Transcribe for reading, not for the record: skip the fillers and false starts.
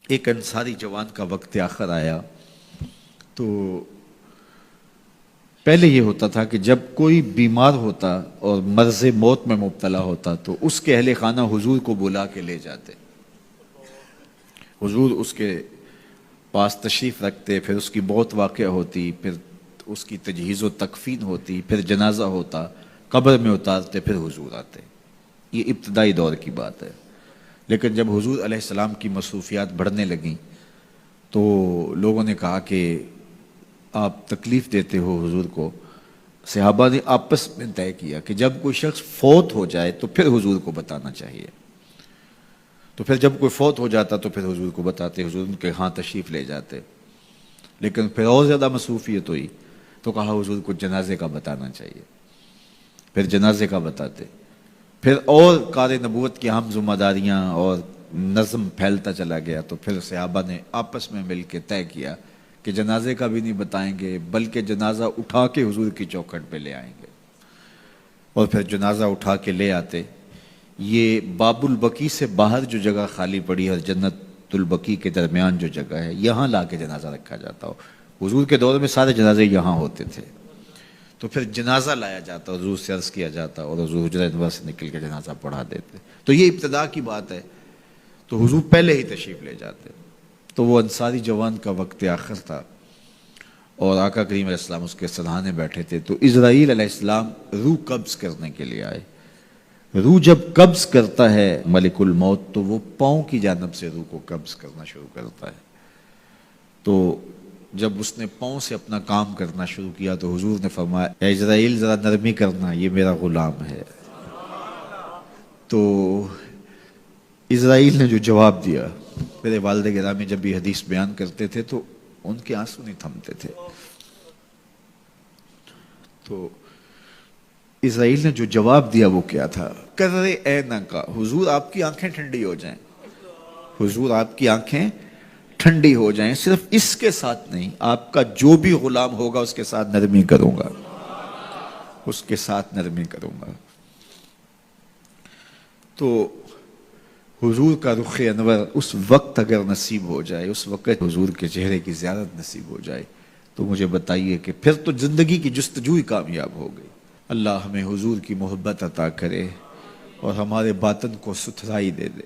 ایک انصاری جوان کا وقت آخر آیا تو پہلے یہ ہوتا تھا کہ جب کوئی بیمار ہوتا اور مرض موت میں مبتلا ہوتا تو اس کے اہل خانہ حضور کو بلا کے لے جاتے، حضور اس کے پاس تشریف رکھتے، پھر اس کی موت واقع ہوتی، پھر اس کی تجہیز و تکفین ہوتی، پھر جنازہ ہوتا، قبر میں اتارتے، پھر حضور آتے۔ یہ ابتدائی دور کی بات ہے۔ لیکن جب حضور علیہ السلام کی مصروفیات بڑھنے لگیں تو لوگوں نے کہا کہ آپ تکلیف دیتے ہو حضور کو۔ صحابہ نے آپس میں طے کیا کہ جب کوئی شخص فوت ہو جائے تو پھر حضور کو بتانا چاہیے۔ تو پھر جب کوئی فوت ہو جاتا تو پھر حضور کو بتاتے، حضور ان کے ہاں تشریف لے جاتے۔ لیکن پھر اور زیادہ مصروفیت ہوئی تو کہا حضور کو جنازے کا بتانا چاہیے، پھر جنازے کا بتاتے، پھر اور کار نبوت کی اہم ذمہ داریاں اور نظم پھیلتا چلا گیا تو پھر صحابہ نے آپس میں مل کے طے کیا کہ جنازے کا بھی نہیں بتائیں گے بلکہ جنازہ اٹھا کے حضور کی چوکھٹ پہ لے آئیں گے، اور پھر جنازہ اٹھا کے لے آتے۔ یہ باب البقیع سے باہر جو جگہ خالی پڑی ہے اور جنت البقیع کے درمیان جو جگہ ہے، یہاں لا کے جنازہ رکھا جاتا ہو۔ حضور کے دور میں سارے جنازے یہاں ہوتے تھے، تو پھر جنازہ لایا جاتا، حضور سے عرض کیا جاتا اور حضور حجرہ انور سے نکل کے جنازہ پڑھا دیتے۔ تو یہ ابتدا کی بات ہے، تو حضور پہلے ہی تشریف لے جاتے۔ تو وہ انصاری جوان کا وقت آخر تھا اور آقا کریم علیہ السلام اس کے سرہانے بیٹھے تھے، تو اسرائیل علیہ السلام روح قبض کرنے کے لیے آئے۔ روح جب قبض کرتا ہے ملک الموت تو وہ پاؤں کی جانب سے روح کو قبض کرنا شروع کرتا ہے۔ تو جب اس نے پاؤں سے اپنا کام کرنا شروع کیا تو حضور نے فرمایا اے اسرائیل ذرا نرمی کرنا، یہ میرا غلام ہے۔ تو اسرائیل نے جو جواب دیا، میرے والد گرامی جب یہ حدیث بیان کرتے تھے تو ان کے آنسو نہیں تھمتے تھے۔ تو اسرائیل نے جو جواب دیا وہ کیا تھا؟ کرے اینا کا، حضور آپ کی آنکھیں ٹھنڈی ہو جائیں، حضور آپ کی آنکھیں ٹھنڈی ہو جائیں، صرف اس کے ساتھ نہیں، آپ کا جو بھی غلام ہوگا اس کے ساتھ نرمی کروں گا، اس کے ساتھ نرمی کروں گا۔ تو حضور کا رخ انور اس وقت اگر نصیب ہو جائے، اس وقت حضور کے چہرے کی زیارت نصیب ہو جائے تو مجھے بتائیے کہ پھر تو زندگی کی جستجو ہی کامیاب ہو گئی۔ اللہ ہمیں حضور کی محبت عطا کرے اور ہمارے باطن کو ستھرائی دے دے۔